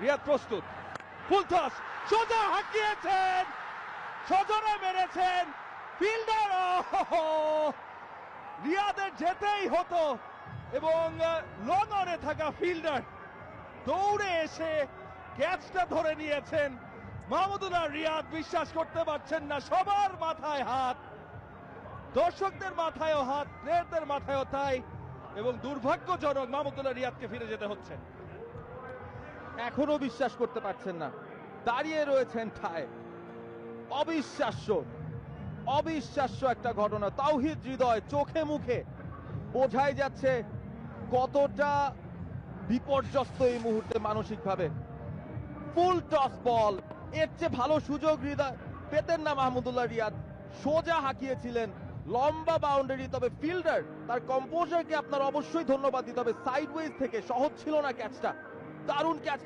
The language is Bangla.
রিয়াদ প্রস্তুত, ফুল টস, সোজা হাঁকিয়েছেন, সজনে মেরেছেন ফিল্ডার। রিয়াদের যেতেই হতো এবং লং অনে থাকা ফিল্ডার দৌড়ে এসে ক্যাচটা ধরে নিয়েছেন। মাহমুদুল্লাহ রিয়াদ বিশ্বাস করতে পারছেন না, সবার মাথায় হাত, দর্শকদের মাথায়ও হাত, প্লেয়ারদের মাথায়ও তাই, এবং দুর্ভাগ্যজনক মাহমুদুল্লাহ রিয়াদকে ফিরে যেতে হচ্ছে। এখনো বিশ্বাস করতে পারছেন না, দাঁড়িয়ে রয়েছেন ঠায়। অবিশ্বাস্য, অবিশ্বাস্য একটা ঘটনা। তাওহিদ হৃদয় চোখে মুখে বোঝাই যাচ্ছে কতটা বিপর্যস্ত এই মুহূর্তে মানসিকভাবে। ফুল টস বল, এর চেয়ে ভালো সুযোগ হৃদয় পেতেন না মাহমুদুল্লাহ রিয়াদ। সোজা হাঁকিয়েছিলেন, লম্বা বাউন্ডারি, তবে ফিল্ডার তার কম্পোজারকে আপনার অবশ্যই ধন্যবাদ দিতে হবে। সাইডওয়েজ থেকে সহজ ছিল না ক্যাচটা, দারুণ ক্যাচ।